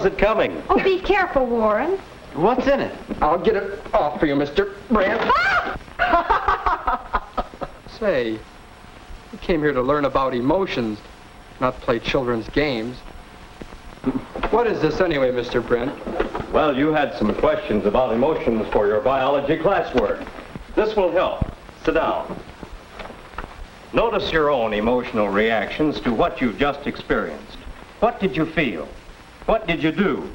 How's it coming? Oh, be careful, Warren. What's in it? I'll get it off for you, Mr. Brand. Say, you came here to learn about emotions, not play children's games. What is this anyway, Mr. Brent? Well, you had some questions about emotions for your biology classwork. This will help. Sit down. Notice your own emotional reactions to what you've just experienced. What did you feel? What did you do?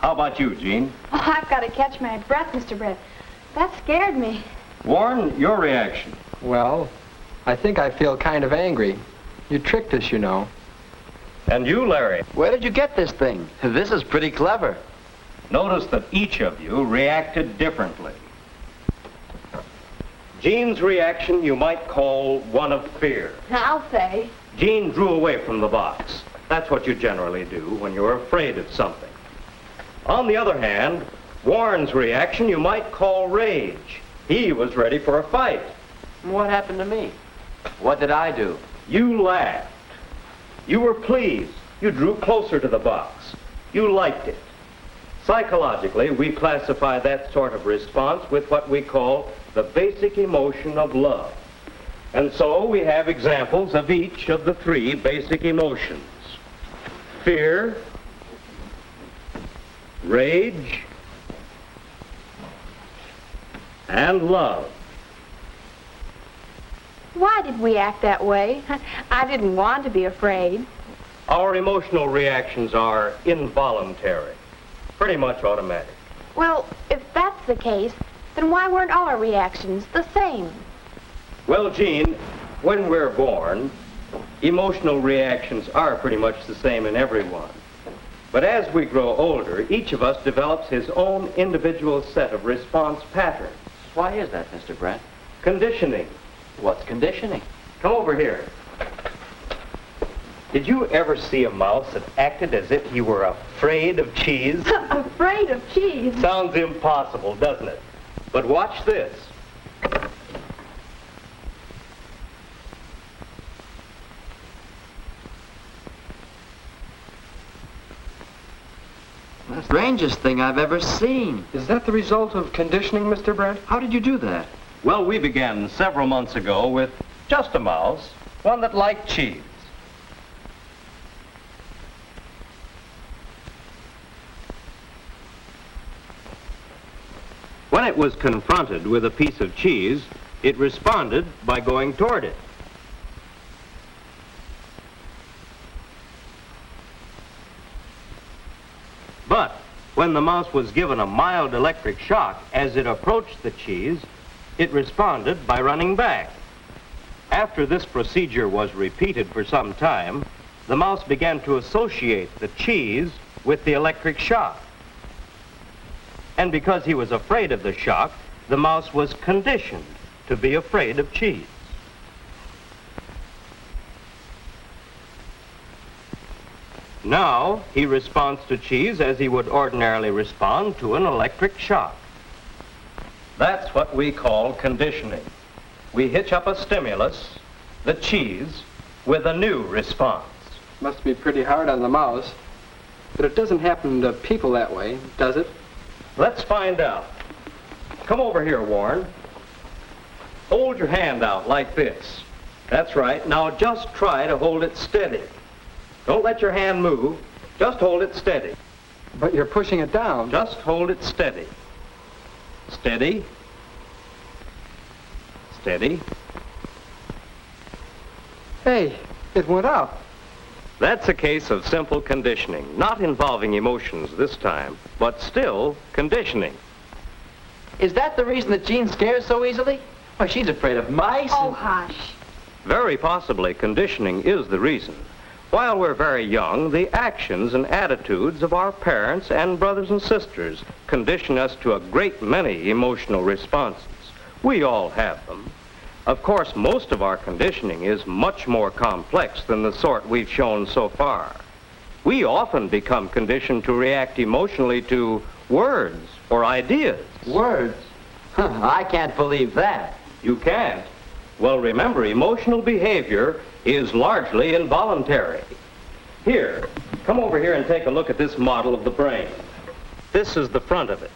How about you, Jean? Oh, I've got to catch my breath, Mr. Brett. That scared me. Warren, your reaction. Well, I think I feel kind of angry. You tricked us, you know. And you, Larry? Where did you get this thing? This is pretty clever. Notice that each of you reacted differently. Jean's reaction you might call one of fear. I'll say. Jean drew away from the box. That's what you generally do when you're afraid of something. On the other hand, Warren's reaction you might call rage. He was ready for a fight. What happened to me? What did I do? You laughed. You were pleased. You drew closer to the box. You liked it. Psychologically, we classify that sort of response with what we call the basic emotion of love. And so we have examples of each of the three basic emotions: fear, rage, and love. Why did we act that way? I didn't want to be afraid. Our emotional reactions are involuntary, pretty much automatic. Well, if that's the case, then why weren't all our reactions the same? Well, Jean, when we're born, emotional reactions are pretty much the same in everyone. But as we grow older, each of us develops his own individual set of response patterns. Why is that, Mr. Brent? Conditioning. What's conditioning? Come over here. Did you ever see a mouse that acted as if he were afraid of cheese? Afraid of cheese? Sounds impossible, doesn't it? But watch this. The strangest thing I've ever seen. Is that the result of conditioning, Mr. Brent? How did you do that? Well, we began several months ago with just a mouse, one that liked cheese. When it was confronted with a piece of cheese, it responded by going toward it. But when the mouse was given a mild electric shock as it approached the cheese, it responded by running back. After this procedure was repeated for some time, the mouse began to associate the cheese with the electric shock. And because he was afraid of the shock, the mouse was conditioned to be afraid of cheese. Now, he responds to cheese as he would ordinarily respond to an electric shock. That's what we call conditioning. We hitch up a stimulus, the cheese, with a new response. Must be pretty hard on the mouse. But it doesn't happen to people that way, does it? Let's find out. Come over here, Warren. Hold your hand out like this. That's right. Now just try to hold it steady. Don't let your hand move. Just hold it steady. But you're pushing it down. Just hold it steady. Steady. Steady. Hey, it went up. That's a case of simple conditioning, not involving emotions this time, but still conditioning. Is that the reason that Jean scares so easily? Why, she's afraid of mice. Oh, hush. Very possibly conditioning is the reason. While we're very young, the actions and attitudes of our parents and brothers and sisters condition us to a great many emotional responses. We all have them. Of course, most of our conditioning is much more complex than the sort we've shown so far. We often become conditioned to react emotionally to words or ideas. Words? I can't believe that. You can't? Well, remember, emotional behavior is largely involuntary. Here, come over here and take a look at this model of the brain. This is the front of it.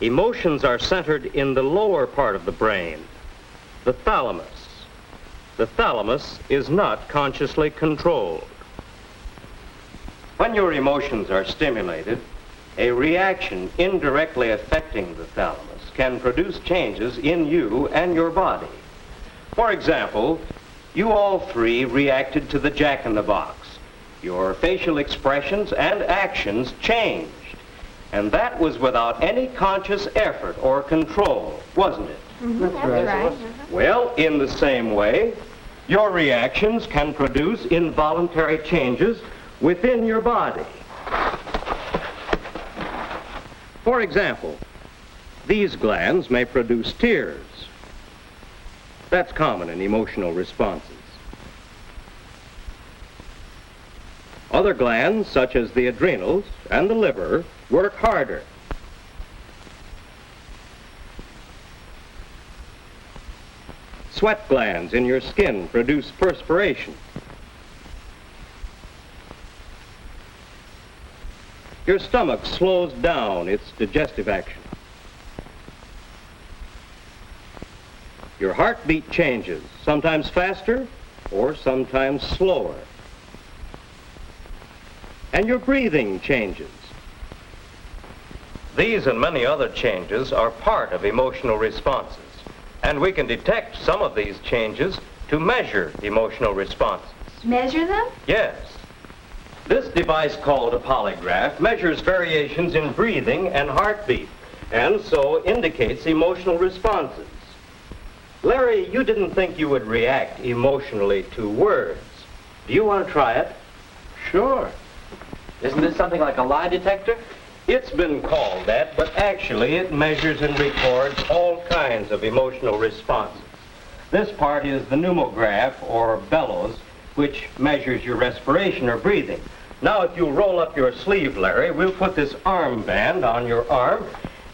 Emotions are centered in the lower part of the brain, the thalamus. The thalamus is not consciously controlled. When your emotions are stimulated, a reaction indirectly affecting the thalamus can produce changes in you and your body. For example, you all three reacted to the jack-in-the-box. Your facial expressions and actions changed, and that was without any conscious effort or control, wasn't it? That's right. Well, in the same way, your reactions can produce involuntary changes within your body. For example, these glands may produce tears. That's common in emotional responses. Other glands, such as the adrenals and the liver, work harder. Sweat glands in your skin produce perspiration. Your stomach slows down its digestive action. Your heartbeat changes, sometimes faster or sometimes slower. And your breathing changes. These and many other changes are part of emotional responses, and we can detect some of these changes to measure emotional responses. Measure them? Yes. This device called a polygraph measures variations in breathing and heartbeat, and so indicates emotional responses. Larry, you didn't think you would react emotionally to words. Do you want to try it? Sure. Isn't this something like a lie detector? It's been called that, but actually it measures and records all kinds of emotional responses. This part is the pneumograph, or bellows, which measures your respiration or breathing. Now, if you'll roll up your sleeve, Larry, we'll put this armband on your arm,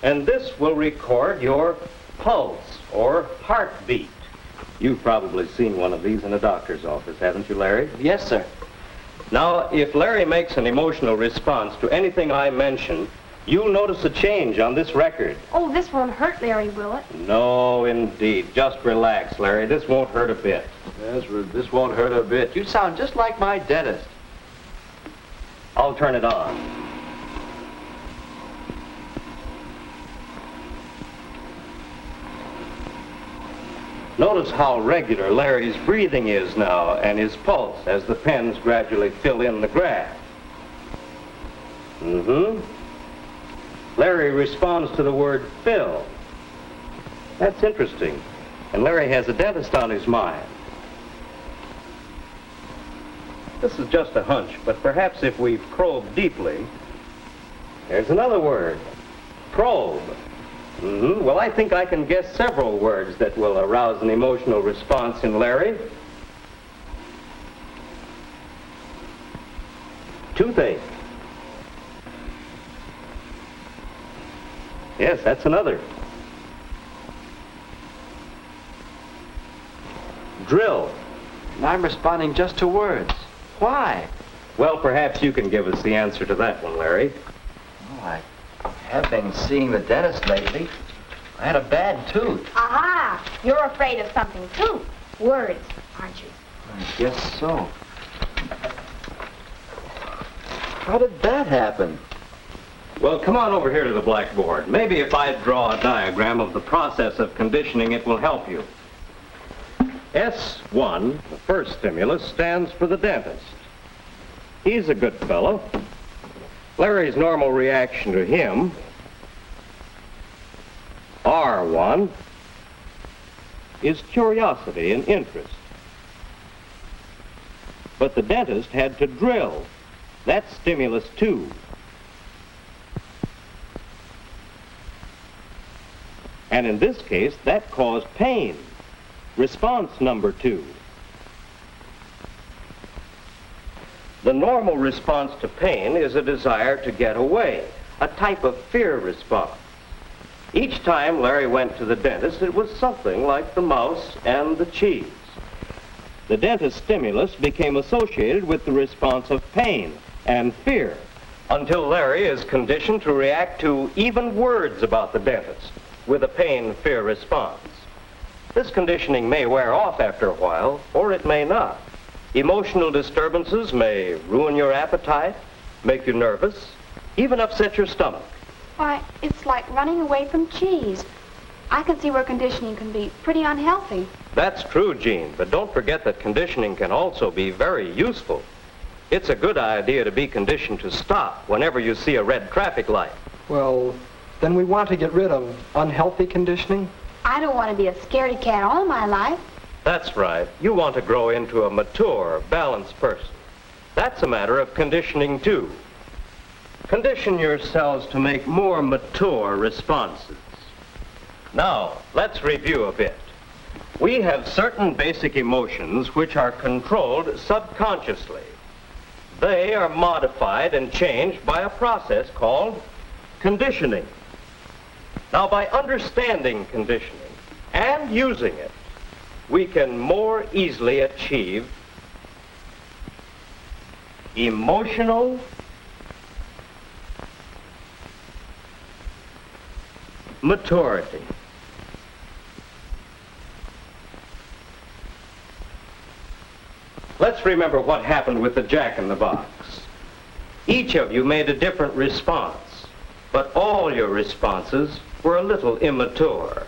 and this will record your pulse, or heartbeat. You've probably seen one of these in a doctor's office, haven't you, Larry? Yes, sir. Now, if Larry makes an emotional response to anything I mention, you'll notice a change on this record. Oh, this won't hurt Larry, will it? No, indeed. Just relax, Larry. This won't hurt a bit. Yes, this won't hurt a bit. You sound just like my dentist. I'll turn it on. Notice how regular Larry's breathing is now, and his pulse as the pens gradually fill in the graph. Larry responds to the word fill. That's interesting. And Larry has a dentist on his mind. This is just a hunch, but perhaps if we probe deeply, there's another word, probe. Well, I think I can guess several words that will arouse an emotional response in Larry. Toothache. Yes, that's another. Drill. And I'm responding just to words. Why? Well, perhaps you can give us the answer to that one, Larry. Oh, I have been seeing the dentist lately. I had a bad tooth. Aha! You're afraid of something, too. Words, aren't you? I guess so. How did that happen? Well, come on over here to the blackboard. Maybe if I draw a diagram of the process of conditioning, it will help you. S1, the first stimulus, stands for the dentist. He's a good fellow. Larry's normal reaction to him, R1, is curiosity and interest. But the dentist had to drill. That's stimulus 2. And in this case, that caused pain. Response number 2. The normal response to pain is a desire to get away, a type of fear response. Each time Larry went to the dentist, it was something like the mouse and the cheese. the dentist stimulus became associated with the response of pain and fear, until Larry is conditioned to react to even words about the dentist with a pain-fear response. This conditioning may wear off after a while, or it may not. Emotional disturbances may ruin your appetite, make you nervous, even upset your stomach. Why, it's like running away from cheese. I can see where conditioning can be pretty unhealthy. That's true, Jean, but don't forget that conditioning can also be very useful. It's a good idea to be conditioned to stop whenever you see a red traffic light. Well, then we want to get rid of unhealthy conditioning? I don't want to be a scaredy cat all my life. That's right. You want to grow into a mature, balanced person. That's a matter of conditioning, too. Condition yourselves to make more mature responses. Now, let's review a bit. We have certain basic emotions which are controlled subconsciously. They are modified and changed by a process called conditioning. Now, by understanding conditioning and using it, we can more easily achieve emotional maturity. Let's remember what happened with the Jack-in-the-Box. Each of you made a different response, but all your responses were a little immature.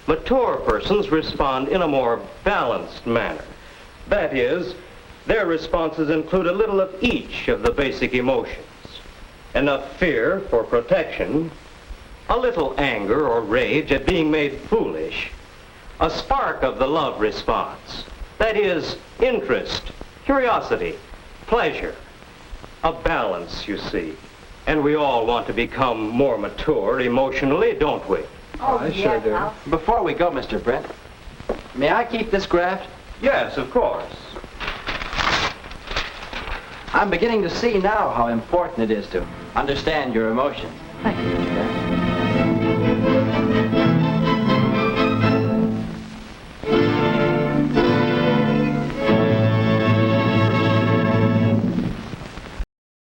Mature persons respond in a more balanced manner. That is, their responses include a little of each of the basic emotions. Enough fear for protection, a little anger or rage at being made foolish, a spark of the love response. That is, interest, curiosity, pleasure. A balance, you see. And we all want to become more mature emotionally, don't we? Oh, I sure do. Before we go, Mr. Brent, may I keep this graft? Yes, of course. I'm beginning to see now how important it is to understand your emotions. Thank you, Mr. Brent.